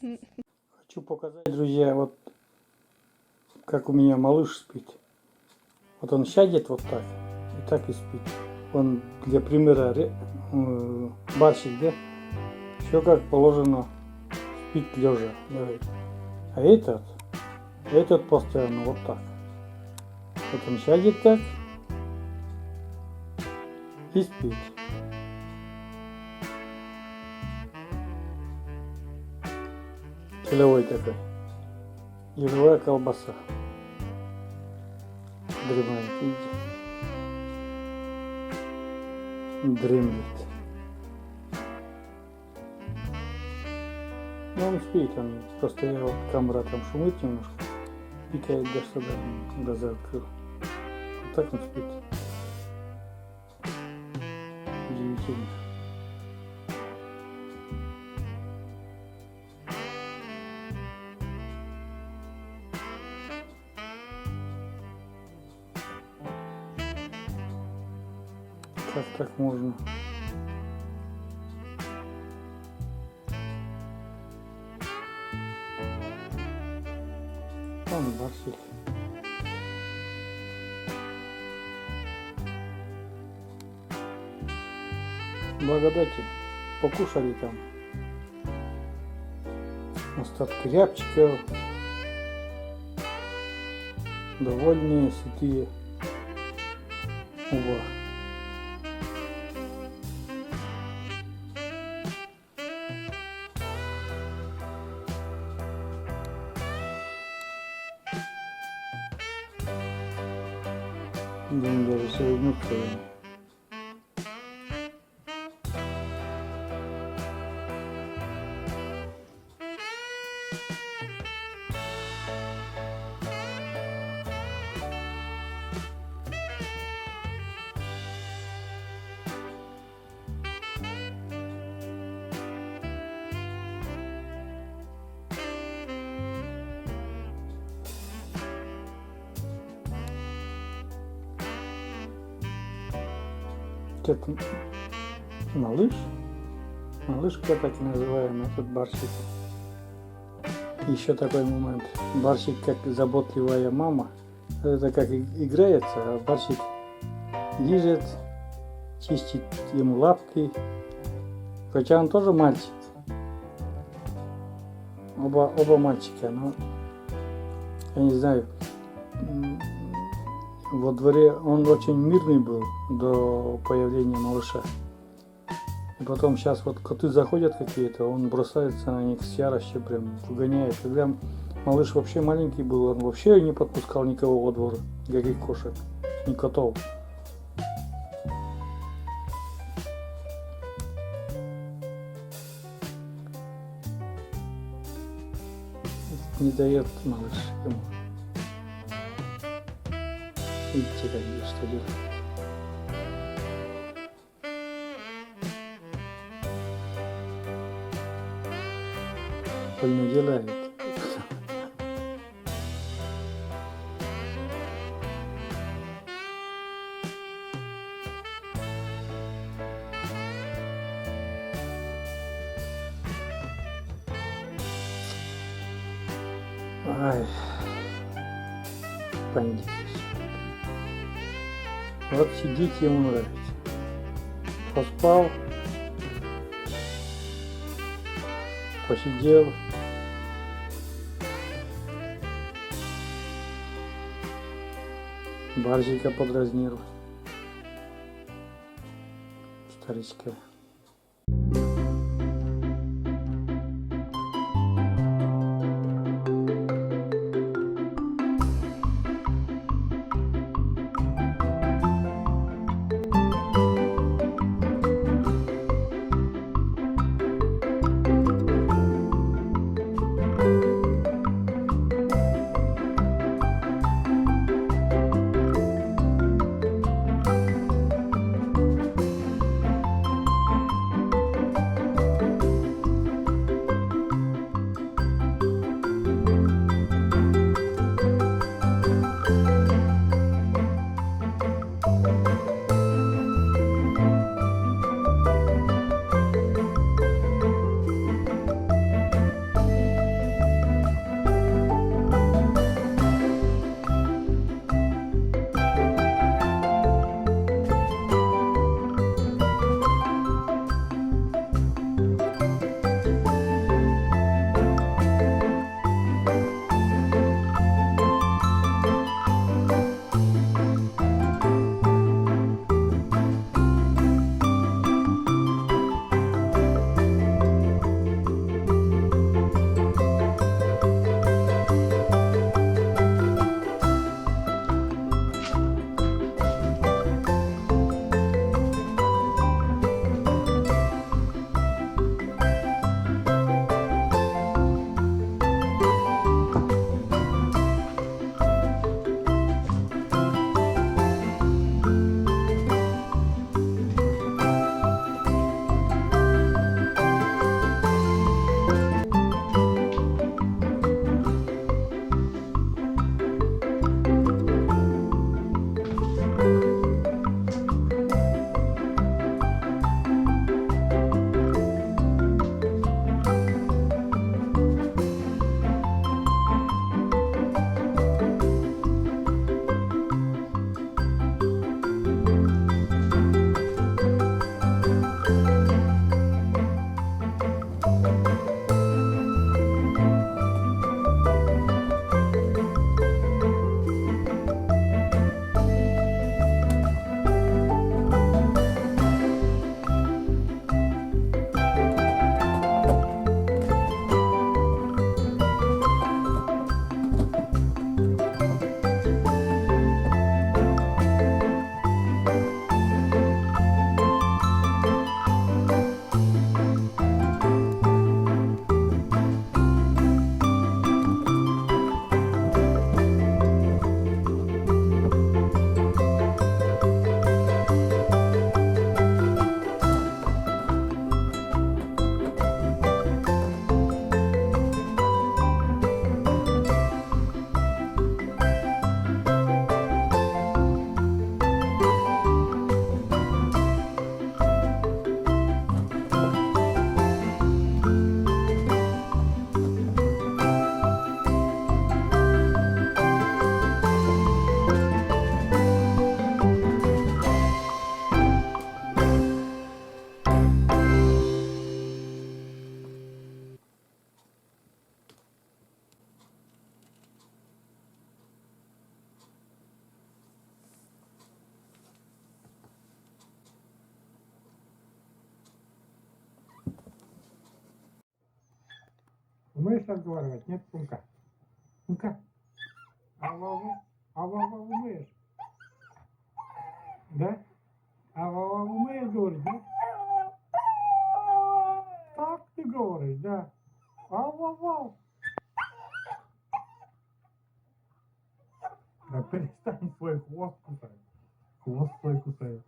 Хочу показать, друзья, вот как у меня малыш спит. Вот он сядет вот так и спит. Он для примера барсик, да? Все как положено, спит лежа. А этот постоянно вот так. Вот он сядет так и спит. Телевой такой. Еловая колбаса. Дремает, видите? Дремлет. Ну, он спит, он просто я вот камера там шумит немножко, пикает даже сюда, глаза открыл. Вот так он спит. Удивительно. Как так можно? Он барсик. Благодати. Покушали там остатки рябчиков. Довольные, сытые. Оба. Будем даже соединиться. Это малышка так и называем этот барсик. Еще такой момент. Барсик как заботливая мама. Это как играется, а барсик лижет, чистит ему лапки. Хотя он тоже мальчик. Оба мальчика, но я не знаю. Во дворе он очень мирный был до появления малыша. И потом сейчас вот коты заходят какие-то, он бросается на них с яростью, прям выгоняет. Когда малыш вообще маленький был, он вообще не подпускал никого во двор, никаких кошек, ни котов. Не дает малыш ему. Видите, как что делать. Больно делает. Ай, бандит. Вот сидит, ему нравится. Поспал, посидел. Барсика подразнил. Старичка. Умеешь разговаривать? Нет, Умка? Умка? А умеешь? Да? А умеешь говорить, да? Так ты говоришь, да? Ау. Да перестань свой хвост кусать. Хвост свой кусает.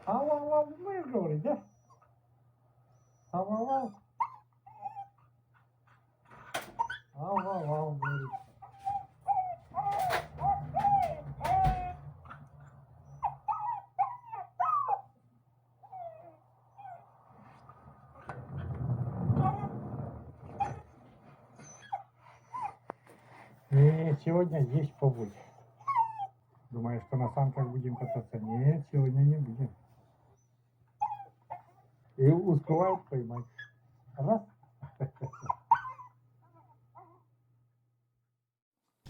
Ау, умеешь говорить, да? Ау. Ау, говорит. Нет, сегодня есть побудь. Думаешь, что на санках будем кататься? Нет, сегодня не будем. И успевают поймать. Раз.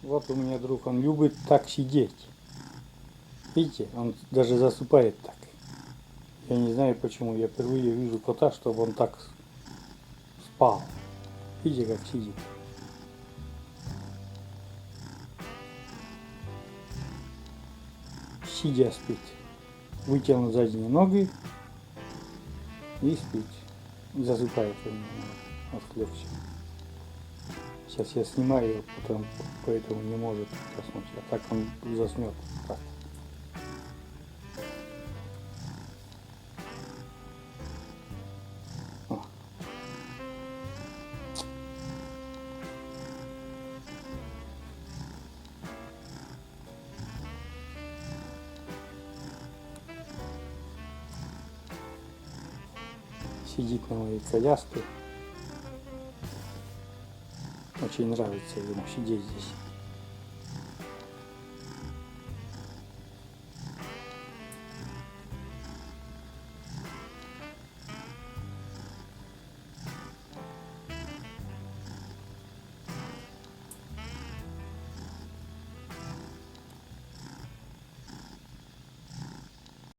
Вот у меня друг, он любит так сидеть. Видите, он даже засыпает так. Я не знаю почему, я впервые вижу кота, чтобы он так спал. Видите, как сидит. Сидя спит. Вытянул задние ноги и спит. Засыпает у меня. Отвлекся. Сейчас я снимаю его, потом поэтому не может заснуть. А так он заснет. Так. О. Сидит на моей коляске. Очень нравится ему сидеть здесь.